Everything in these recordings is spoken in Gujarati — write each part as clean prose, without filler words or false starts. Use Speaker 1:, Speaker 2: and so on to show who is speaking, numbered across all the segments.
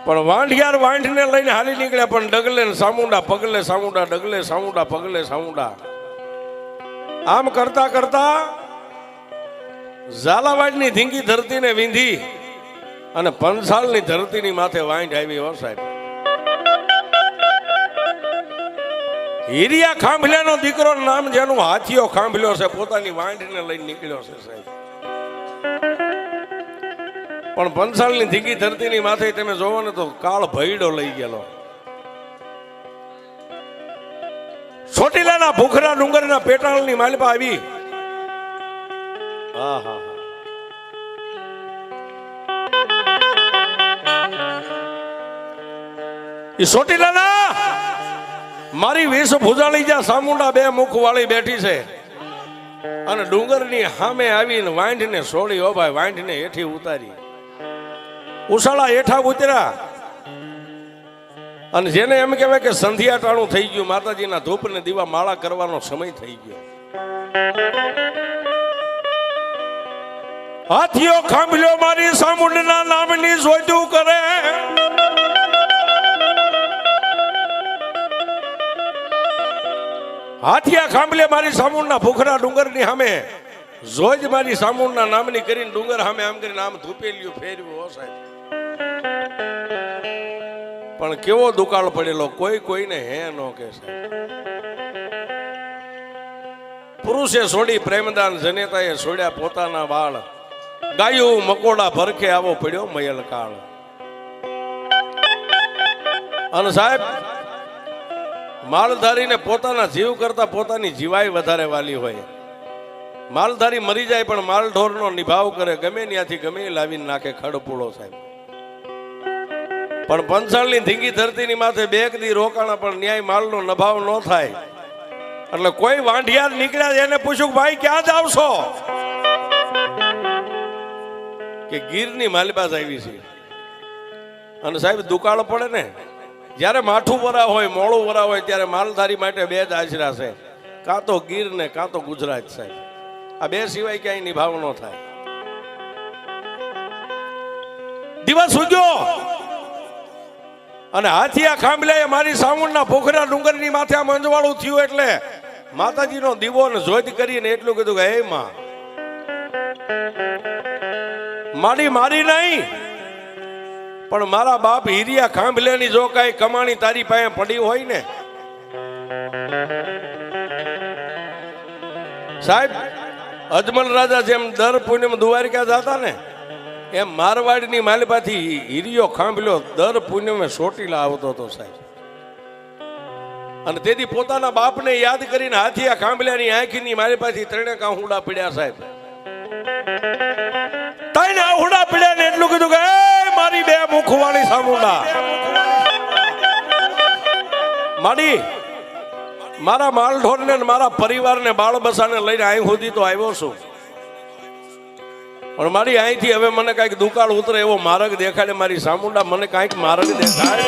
Speaker 1: પણ વાંઢિયાર વાંઢને લઈને હાલી નીકળ્યા, પણ ડગલે સામુંડા પગલે સામુંડા, ડગલે સામુંડા પગલે સામુંડા. આમ કરતા કરતા ઝાલાવાડની ધીંગી ધરતીને વીંધી અને પંસાલની ધરતીની માથે વાંઢ આવી. હો સાહેબ, હીરિયા ખાંભલ્યાનો દીકરો નામ જેનું હાથીઓ ખાંભલ્યો છે, પોતાની વાંઢને લઈને નીકળ્યો છે સાહેબ. પણ પંસાલની ધીંગી ધરતીની માથે તમે જોવો ને તો કાળ ભયડો લઈ ગયેલો. ચોટીલાના ભૂખરા ડુંગરના પેટાળની માલિપા આવી. હા હા એ ચોટીલાના મારી વેશ ભુજાળી જ્યાં સામુંડા બે મુખ વાળી બેઠી છે અને ડુંગરની સામે આવીને વાંઢને છોડી. ઓ ભાઈ, વાંઢને હેઠી ઉતારી, ઉસાળા હેઠા ઉતર્યા. અને જેને એમ કહેવાય કે સંધ્યા ટાણું થઈ ગયું, માતાજીના ધૂપ ને દીવા માળા કરવાનો સમય થઈ ગયો. હાથીઓ ખાંભલ્યો મારી સામુંડના નામની જોઈતું કરે. હાથિયા ખાંભલે મારી સામુંડના ભૂખરા ડુંગરની સામે જોજ મારી સામુંડના નામની કરીને ડુંગર સામે આમ કરીને આમ ધૂપેલિયું ફેરવ્યું. હો સાહેબ, પણ કેવો દુકાળ પડેલો, કોઈ કોઈને હે નો કે સાહેબ. પુરુષે છોડી પ્રેમદાન, જનેતાએ છોડ્યા પોતાના વાળ. ગાયું મકોડા ભરખે આવો પડ્યો મયલ કાળ. અને સાહેબ, માલધારીને પોતાના જીવ કરતા પોતાની જીવાય વધારે વાલી હોય. માલધારી મરી જાય પણ માલ ઢોરનો નિભાવ કરે, ગમે ત્યાંથી ગમે લાવીને નાખે ખડપૂળો સાહેબ. પણ પંચાળની ધીંગી ધરતીની માથે બેક દી રોકાણા પણ ન્યાય માલનો નભાવ ન થાય. એટલે કોઈ વાંઢિયાર નીકળ્યા, એને પૂછ્યું ભાઈ ક્યાં જાવ છો? કે ગીરની માલિબાજ આવી છે. અને સાહેબ, દુકાળ પડે ને જ્યારે માઠું વરા હોય, મોડું વરા હોય, ત્યારે માલધારી માટે બે જ આશરા છે, કાં તો ગીર ને કાં તો ગુજરાત સાહેબ. આ બે સિવાય ક્યાંય નિભાવ ન થાય. દિવસ ઉગ્યો અને હાથિયા ખાંભલ્યાએ મારી સામુંડના ભૂખરા ડુંગરની માથે આમ અંજવાળું થયું એટલે માતાજીનો દીવો ને જોઈત કરીને એટલું કીધું કે હે માં, મારી મારી નહીં પણ મારા બાપ હીરિયા ખાંભલ્યાની જો કઈ કમાણી તારી પાસે પડી હોય ને સાહેબ, અજમલ રાજા જેમ દર પૂનમ દ્વારિકા જતા ને એમ મારવાડની માલિપાથી હીરિયો ખાંભલ્યો દર પૂનમે ચોટીલા આવતો હતો સાહેબ. અને તેથી પોતાના બાપને યાદ કરીને હાથિયા ખાંભલ્યાની આંખની માલિપાથી ત્રણે કાહુડા પીડ્યા સાહેબ. ત્રણે આહુડા પીડ્યા ને એટલું કીધું કે મારી બે મુખવાળી સામુંડા, મારી મારા માલઢોરને મારા પરિવારને બાળ બસાને લઈને અહીં સુધી તો આવ્યો છું, પણ મારી અહીંથી હવે મને કઈક દુકાળ ઉતરે એવો માર્ગ દેખાડે. મારી સામુંડા, મને કઈક માર્ગ દેખાડે.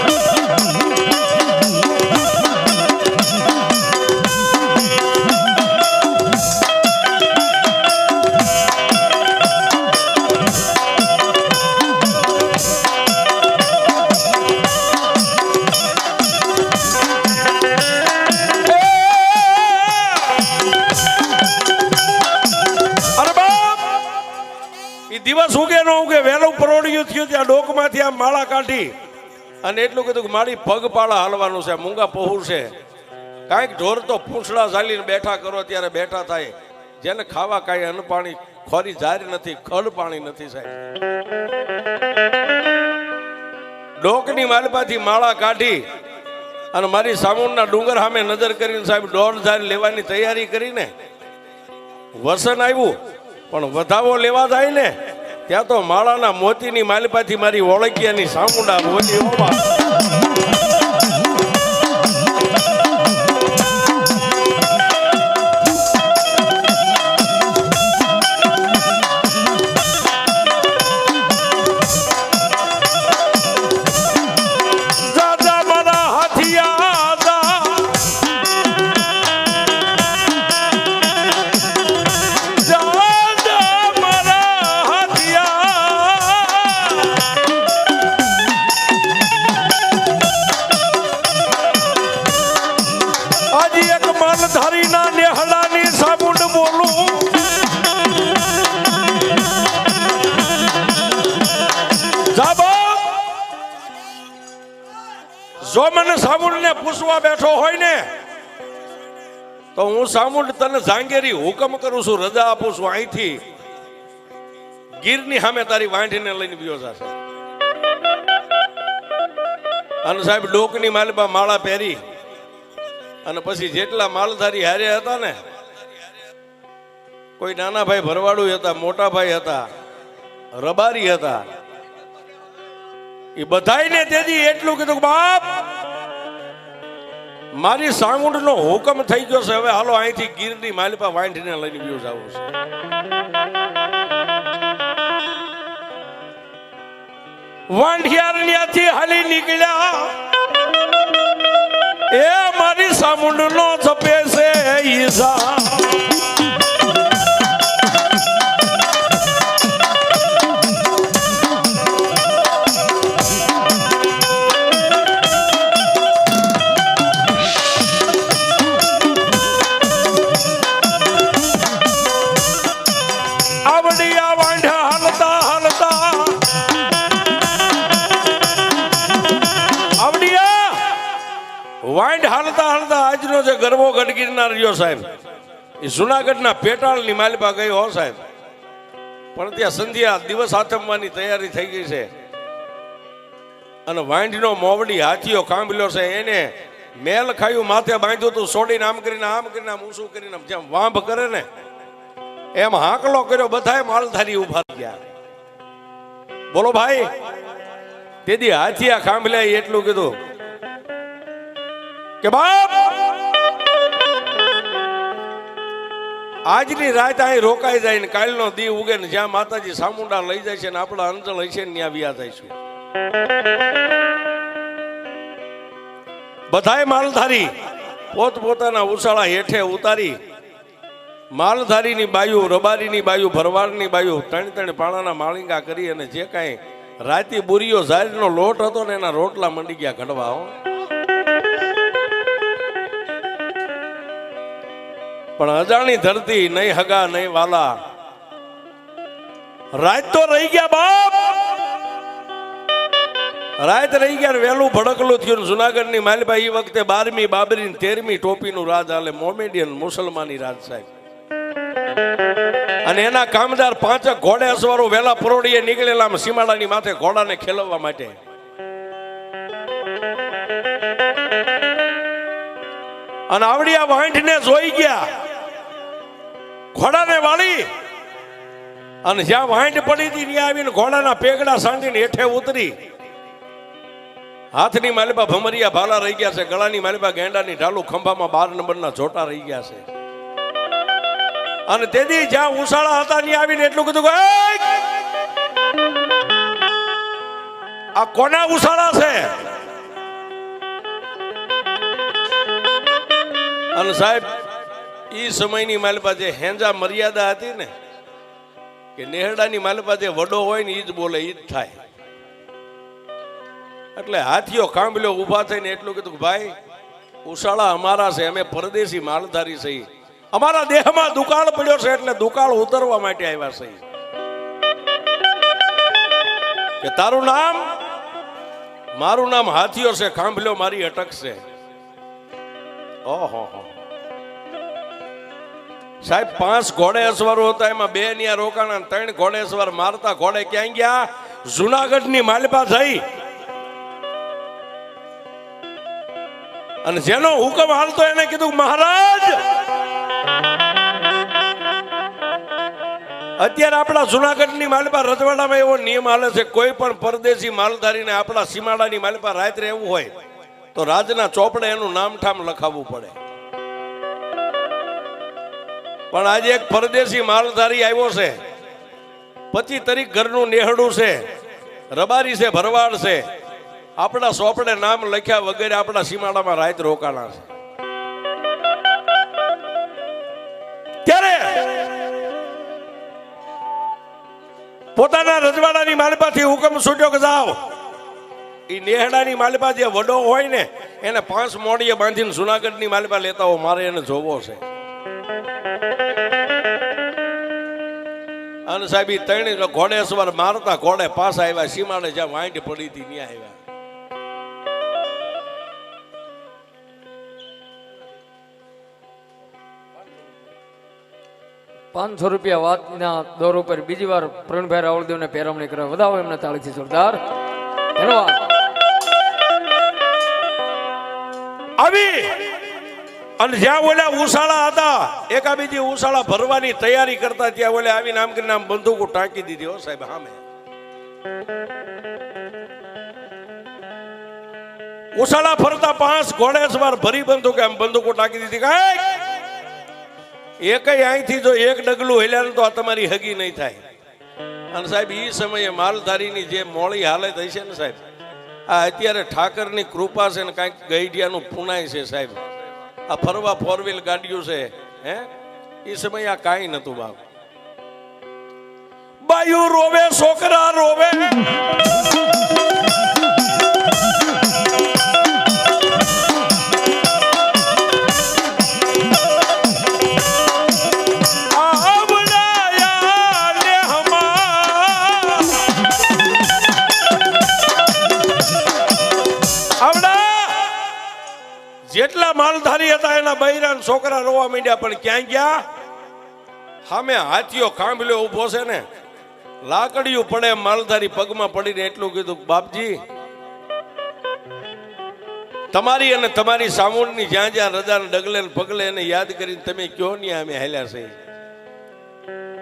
Speaker 1: દિવસ ઉગે ન ઉગે, વહેલું પરોડિયું થયું ત્યાં ડોકમાંથી આમ માળા કાઢી અને એટલું કીધું કે મારી પગપાળા હાલવાનું છે, મૂંગા પહોર છે. કાંઈક ઢોર તો પૂંછડા ચાલીને બેઠા કરો ત્યારે બેઠા થાય, જેને ખાવા કાંઈ અન્ન પાણી ખોરી જારી નથી, ખડ પાણી નથી સાહેબ. ડોકની માલપાથી માળા કાઢી અને મારી સામુંડના ડુંગર સામે નજર કરીને સાહેબ 1.5 લેવાની તૈયારી કરીને વસન આવ્યું. પણ વધાવો લેવા જાય ને ત્યાં તો માળાના મોતીની માલિપાથી મારી ઓળખિયાની સામુંડા બોલી. માલધારીના નેહડાની સાબુંડ બોલું જો મને સામુંડ ને પૂછવા બેઠો હોય ને તો હું સામુંડ તને જાંગેરી હુકમ કરું છું, રજા આપું છું, અહીંથી ગીરની સામે તારી વાંઢીને લઈને ગયો જશે. અને સાહેબ ડોકની માલપા માળા પહેરી અને પછી જેટલા માલધારી હારે હતા ને, કોઈ નાના ભાઈ ભરવાડુ હતા, મોટા ભાઈ હતા, રબારી હતા, એ બધાઈને તેથી એટલું કીધું, બાપ મારી સાંગુંડ નો હુકમ થઈ ગયો છે, હવે હાલો અહીંથી ગીરની માલપા વાંઢીને લઈને ગયો જવું છે. વાંઢિયારણ્યાથી હાલી નીકળ્યા, એ મારી સામુંડ નો જપે છે ઈઝા. વાંઢ હાલતા હાલતા આજનો જે ગરબો ગઢગીરનાર રહ્યો સાહેબ, એ જુનાગઢના પેટાળની માલપા ગઈ હો સાહેબ. પણ ત્યાં સંધ્યા દિવસ આથમવાની તૈયારી થઈ ગઈ છે અને વાંઢનો મોવડી હાથીઓ કાંબલ્યો છે, એને મેલ ખાયું માથે બાંધ્યું તું, છોડીને આમ કરીને ઊંચું કરીને જેમ વાંભ કરે ને એમ હાંકલો કર્યો, બધાય માલધારી ઉભા ગયા. બોલો ભાઈ, તેથી હાથીયા કાંબલ્યા એટલું કીધું કે બાપ આજની રાત અહીં રોકાઈ જાય ને કાલનો દી ઉગે ને જ્યાં માતાજી સામુંડા લઈ જાય છે ને આપણા અંજળ હશે ને ત્યાં વ્યા જઈશું. બધાય માલધારી પોતપોતાના ઉછાળા હેઠે ઉતારી માલધારીની બાયુ, રબારીની બાયુ, ભરવાડની બાયુ ત્રણ પાણાના માળીંગા કરી અને જે કાંઈ રાતી બુરીઓ ઝારીનો લોટ હતો ને એના રોટલા મંડી ગયા ઘડવા. પણ અજાણી ધરતી, નહીં હગા નહીં વાલા, રાત તો રહી ગયા બાપ, રાત રહી ગયા. વહેલું ભડકલું થયું. જુનાગઢની માલપા એ વખતે 12મી બાબરી 13મી ટોપીનું રાજ હાલે, મોમેડિયન મુસલમાની રાજ સાહેબ. અને એના કામદાર 5 ઘોડે અસવારો વહેલા પરોડીએ નીકળેલા સીમાડાની માથે ઘોડાને ખેલવવા માટે. અને આવડિયા વાંઢને જોઈ ગયા, ઘોડાને વાળી અને જ્યાં વાંઢ પડી હતી ત્યાં આવીને ઘોડાના પેગડા સાંડીને હેઠે ઉતરી. હાથની માલપા ભમરિયા ભાલા રહી ગયા છે, ગળાની માલપા ગેંડાની ઢાલુ, ખંભામાં 12 નંબરના જોટા રહી ગયા છે. અને તેથી જ્યાં ઉસાળા હતા ત્યાં આવીને એટલું કીધું, આ કોના ઉસાળા છે? અને સાહેબ ઈ સમયની માલપા જે હેંજા મર્યાદા હતી ને, કે નેહડાની માલપા જે વડો હોય ને ઈ જ બોલે, ઈ જ થાય. એટલે હાથીઓ કાંબલ્યો ઉભા થઈને એટલું કીધું કે ભાઈ ઉસાળા અમારા છે, અમે પરદેશી માલધારી છીએ, અમારા દેહમાં દુકાળ પડ્યો છે એટલે દુકાળ ઉતરવા માટે આવ્યા છે. કે તારું નામ? મારું નામ હાથીઓ છે, કાંબલ્યો મારી અટક છે. ઓહો સાહેબ 5 ઘોડે અસવારો હતા, એમાં 2 ન્યા રોકાણા, 3 ઘોડે અસવાર મારતા ઘોડે ક્યાં ગયા? જુનાગઢની માલપા થઈ. અને જેનો હુકમ હાલતો એને કીધું, મહારાજ અત્યારે આપણા જુનાગઢની માલપા રજવાડામાં એવો નિયમ હાલે છે, કોઈ પણ પરદેશી માલધારીને આપણા સીમાડાની માલપા રાત રહેવું હોય તો રાજના ચોપડે એનું નામ ઠામ લખાવવું પડે. પણ આજે એક પરદેશી માલધારી આવ્યો છે, 25 તારીખ ઘરનું નેહડું છે, રબારી છે, ભરવાડ છે, આપણા ચોપડે નામ લખ્યા વગેરે આપણા સીમાડામાં રાત રોકાણા છે. ત્યારે પોતાના રજવાડાની માલપાથી હુકમ છૂટ્યો કે જાઓ એ નેહડાની માલિપા જે વડો હોય ને એને 5 મોડીએ બાંધીને જુનાગઢની માલિપા લેતા હોય, મારે એને જોવો છે. અને સાહેબ ઈ ત્રણે ઘોડે સવાર મારતા ઘોડે પાછા આવ્યા, સીમાડે જ્યાં વાંઢ પડી હતી ત્યાં આવ્યા.
Speaker 2: 500 રૂપિયા વાતના દોર ઉપર બીજી વાર પ્રવીણભાઈ રાવળદેવને પેરવણી કરવા વધાવો એમને તાળીથી જોરદાર ધન્યવાદ.
Speaker 1: આવી અને જ્યાં ઓલા ઉસાળા હતા એકા બીજી ઉસાળા ભરવાની તૈયારી કરતા ત્યાં ઓલે આવીને આમ કરીને આમ બંદૂકો ટાંકી દીધી. હો સાહેબ સામે ઉસાળા ફરતા 5 ઘોડે સવાર ભરી બંદૂકે આમ બંદૂકો ટાંકી દીધી. કાંઈ એકય અહીંથી જો એક ડગલું હેલ્યા તો આ તમારી હગી નહીં થાય. અને સાહેબ એ સમયે માલધારીની જે મોળી હાલત હશે ને સાહેબ, આ અત્યારે ઠાકરની કૃપા છે ને કાંઈક ગઈડિયાનું પુનાય છે સાહેબ. આ ફરવા 4 વ્હીલ ગાડીઓ છે હે, એ સમયે આ કાંઈ નતું બાપ. બાયુ રોવે છોકરા રોવે, જેટલા માલધારી હતા એના બૈરાન છોકરા રોવા માંડ્યા. પણ ક્યાં ગયા? સામે હાથીઓ કાંભલ્યો ઉભો છે ને, લાકડીયું પડે માલધારી પગમાં પડીને એટલું કીધું, બાપજી તમારી અને તમારી સામુંડની જ્યાં જ્યાં રજાને ડગલે ને પગલે એને યાદ કરીને તમે કયો નહીં અમે હાલ્યા છે.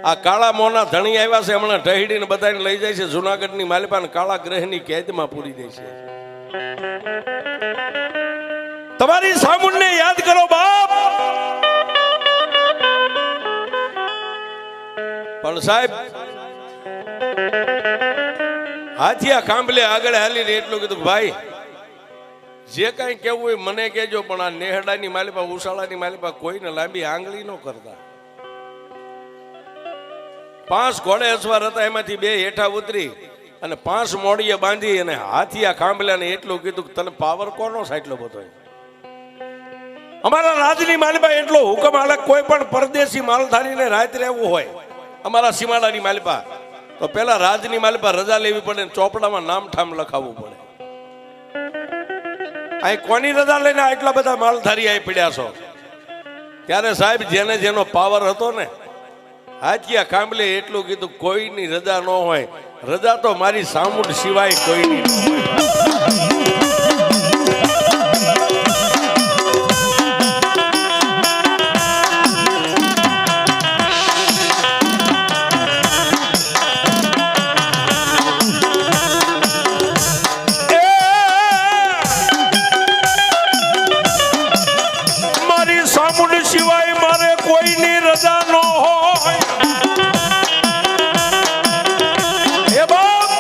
Speaker 1: આ કાળા મોના ધણી આવ્યા છે, હમણાં ઢહીડીને બધાને લઈ જાય છે જુનાગઢની માલિપાને કાળા ગ્રહની કેદમાં પૂરી દે છે. તમારી સામુંડને યાદ કરો બાપ. પણ સાહેબ હાથિયા કાંબલે આગળ હાલીને એટલું કીધું, ભાઈ જે કાંઈ કેવું હોય મને કહેજો, પણ આ નેહડાની માલિપા ઉસાળાની માલિપા કોઈને લાંબી આંગળી ન કરતા. 5 ઘોડે અસવાર હતા, એમાંથી 2 હેઠા ઉતરી અને 5 મોડીએ બાંધી અને હાથિયા કાંબલ્યાને એટલું કીધું, તને પાવર કોનો સાટલો બધો? અમારા રાજની માલિપા એટલો હુકમ હાલે, કોઈ પણ પરદેશી માલધારીને રાત રહેવું હોય અમારા સીમાડાની માલિપા તો પેલા રાજની માલિપા રજા લેવી પડે, ચોપડામાં નામ ઠામ લખાવવું પડે. અહીં કોની રજા લઈને આટલા બધા માલધારી અહીં પડ્યા છો? ત્યારે સાહેબ જેને જેનો પાવર હતો ને, હાથિયા કાંબલે એટલું કીધું, કોઈની રજા ન હોય, રજા તો મારી સામુંડ સિવાય કોઈની ન હોય. સિવાય મારે કોઈની રજા ન હોય. એ બાપ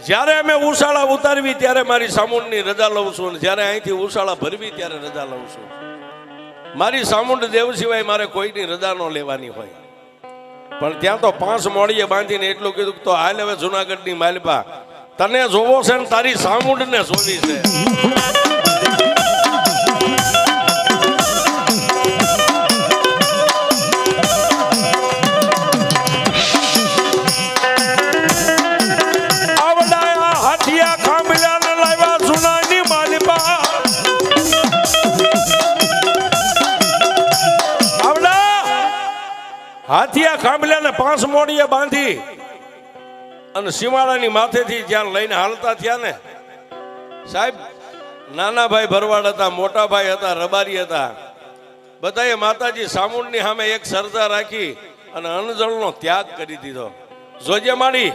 Speaker 1: જ્યારે અમે ઉસાળા ઉતારવી ત્યારે મારી સામુંડની રજા લઉં છું, અને જ્યારે અહીંથી ઉસાળા ભરવી ત્યારે રજા લઉં છું. મારી સામુંડ દેવ સિવાય મારે કોઈની રજા ન લેવાની હોય. પણ ત્યાં તો 5 મોડીએ બાંધીને એટલું કીધું, તો હાલ હવે જુનાગઢની માલિપા તને જોવો છે ને તારી સામુંડને જોવી છે. હાથિયા કાંબલ્યાને 5 મોડીએ બાંધી અને સીમાડાની માથેથી જ્યાં લઈને હાલતા થયા ને સાહેબ, નાના ભાઈ ભરવાડ હતા, મોટા ભાઈ હતા, રબારી હતા, બધાએ માતાજી સામુંડની સામે એક સરજા રાખી અને અનજળનો ત્યાગ કરી દીધો. જોજે માડી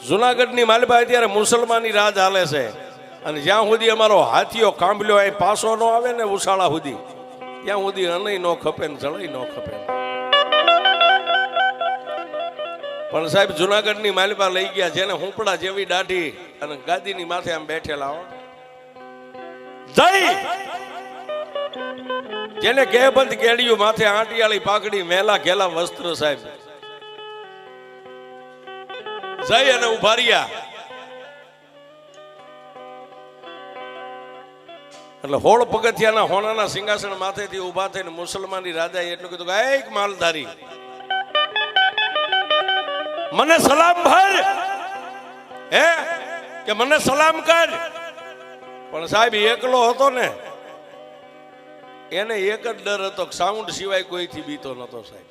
Speaker 1: જુનાગઢની માલિપા અત્યારે મુસલમાની રાજ હાલે છે, અને જ્યાં સુધી અમારો હાથીઓ કાંબલ્યો અહીં પાસો ન આવે ને ઉસાળા સુધી, ત્યાં સુધી અનય નો ખપે ને જળય નો ખપે. પણ સાહેબ જુનાગઢની માલિપા લઈ ગયા, જેને હુંપડા જેવી દાઢી અને ગાદીની માથે આમ બેઠેલા હો, જય જેને કેબંધ કેડિયું માથે આંટિયાળી પાકડી મેલા ઘેલા વસ્ત્ર સાહેબ, જય અને ઉભા રહ્યા. એટલે 16 પગથિયાના હોનાના સિંહાસન માથેથી ઊભા થઈને મુસલમાની રાજાએ એટલું કીધું કે એક માલધારી મને સલામ ભર, હે કે મને સલામ કર. પણ સાહેબ એકલો હતો ને, એને એક જ ડર હતો કે સાઉન્ડ સિવાય કોઈથી બીતો નતો. સાહેબ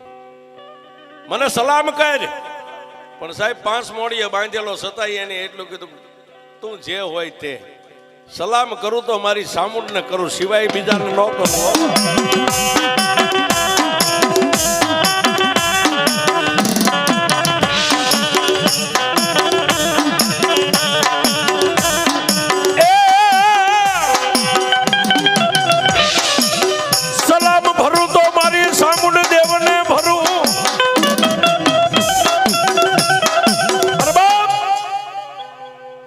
Speaker 1: મને સલામ કર. પણ સાહેબ 5 મોડીએ બાંધેલો છતાંય એને એટલું કીધું તું જે હોય તે સલામ કરું તો મારી સામુંડ ને કરું, સિવાય બીજાને ન કરું. સલામ ભરું તો મારી સામુંડ દેવને ભરું.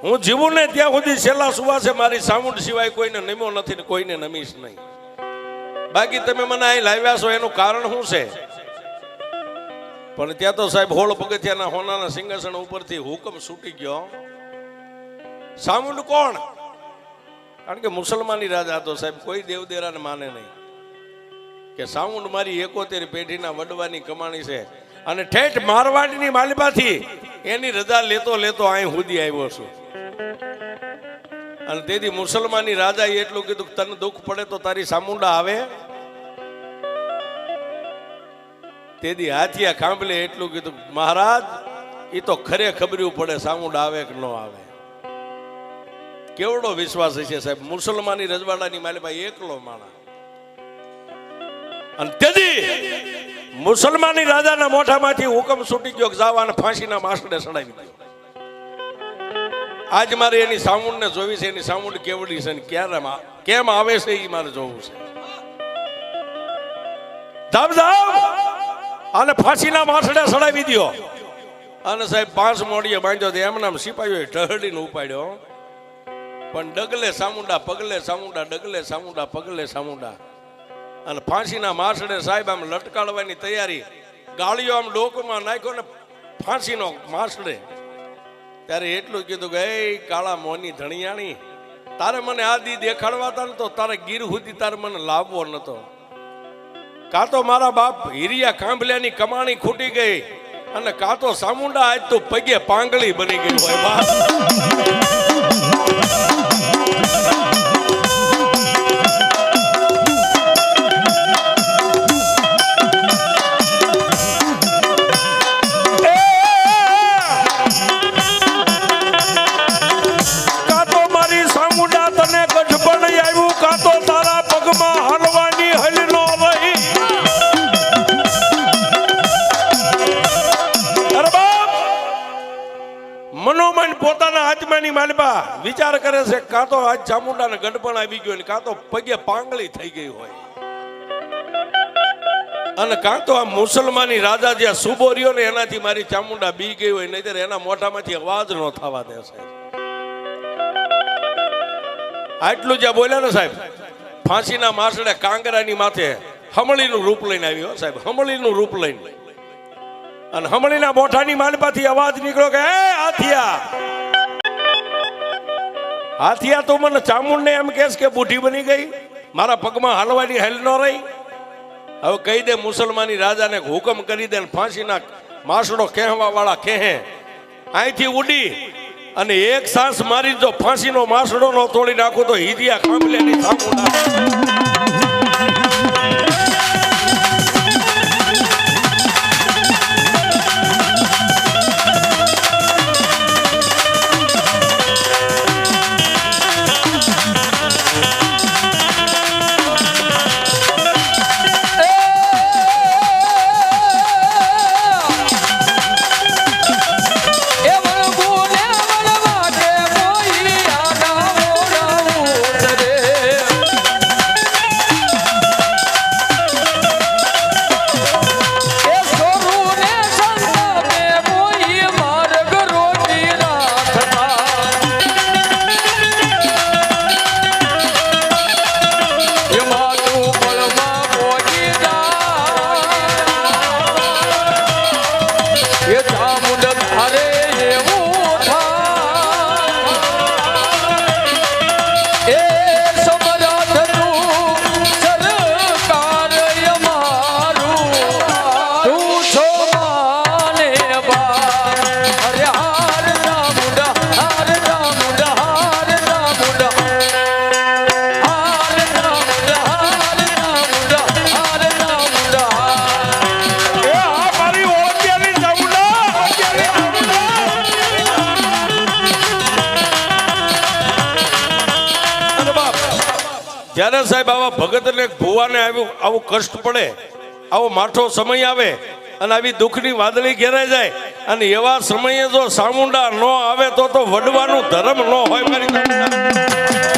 Speaker 1: હું જીવું ને ત્યાં સુધી છેલ્લા સુવાસે મારી સામુંડ સિવાય કોઈને નમ્યો નથી ને કોઈને નમીશ નહીં. બાકી તમે મને અહીં લાવ્યા છો એનું કારણ શું છે? પણ ત્યાં તો સાહેબ 16 પગથિયાના હોનાના સિંહાસન ઉપરથી હુકમ છૂટી ગયો. સામુંડ કોણ? કારણ કે મુસલમાની રાજા હતો સાહેબ, કોઈ દેવદેરાને માને નહીં. કે સામુંડ મારી 71 પેઢીના વડવાની કમાણી છે અને ઠેઠ મારવાડની માલિપાથી એની રજા લેતો લેતો અહીં સુધી આવ્યો છું. અને તેથી મુસલમાની રાજાએ એટલું કીધું કે તને દુઃખ પડે તો તારી સામુંડા આવે. તેથી હાથિયા ખાંભલે એટલું કીધું મહારાજ એ તો ખરે ખબર્યું પડે સામુંડા આવે કે ન આવે. કેવડો વિશ્વાસ છે સાહેબ, મુસલમાની રજવાડાની માલિપાઈ એકલો માણા. અને તેથી મુસલમાની રાજાના મોઢામાંથી હુકમ છૂટી ગયો કે જાવાને ફાંસીના માસડે સડાવી દો. આજ મારે એની સામુંડ ને જોવી છે, એની સામુંડ કેવડી છે ને ક્યારે કેમ આવે છે એ મારે જોવું છે. જાવ જાવ અને ફાંસીના માસડે સડાવી દો. અને સાહેબ 5 મોડીએ બાંધ્યો એમ નામ સિપાહીઓએ ઢહડીને ઉપાડ્યો. પણ ડગલે સામુંડા પગલે સામુંડા, ડગલે સામુંડા પગલે સામુંડા. અને ફાંસીના માસડે સાહેબ આમ લટકાડવાની તૈયારી, ગાળીઓ આમ ડોકમાં નાખ્યો ને ફાંસીનો માસડે. ત્યારે એટલું કીધું કે એ કાળા મોની ધણિયાણી, તારે મને આ દી દેખાડવા હતા ને તો તારે ગીર સુધી તારે મને લાવવો નતો. કાં તો મારા બાપ હીરિયા કાંભલ્યાની કમાણી ખૂટી ગઈ અને કાં તો સામુંડા આજ તો પગે પાંગળી બની ગઈ હોય. બાપ પોતાના આત્માની માલબા વિચાર કરે છે કાં તો આજ ચામુંડાને ગઢપણ આવી ગયો ને કાં તો પગે પાંગળી થઈ ગઈ હોય અને કાં તો આ મુસલમાની રાજા જે સુબો રહ્યો ને એનાથી મારી ચામુંડા બી ગઈ હોય, નહીતર એના મોઢામાંથી અવાજ ન થવા દે. આટલું જ્યાં બોલ્યા ને સાહેબ, ફાંસીના માસડે કાંગરાની માથે હમળીનું રૂપ લઈને આવ્યો સાહેબ, હમળીનું રૂપ લઈને. અને હમળીના મોઢાની માલપાથી અવાજ નીકળ્યો કે હે હાથિયા, હાથિયા તો મને ચામુંડ ને એમ કહેશ કે બુઢી બની ગઈ, મારા પગમાં હાલવાની હેલ ન રહી. હવે કહી દે મુસલમાની રાજાને હુકમ કરી દે, ફાંસીના માસડો કહેવા વાળા કહે અહીંથી ઉડી અને એક સાસ મારી જો ફાંસીનો માસડો નો તોડી નાખો તો હીરિયા કાંભલ્યાની ચામુંડા. જ્યારે સાહેબ આવા ભગતને ભુવાને આવું કષ્ટ પડે, આવો માઠો સમય આવે અને આવી દુઃખની વાદળી ઘેરાઈ જાય અને એવા સમયે જો સામુંડા ન આવે તો વડવાનું ધર્મ ન હોય મારી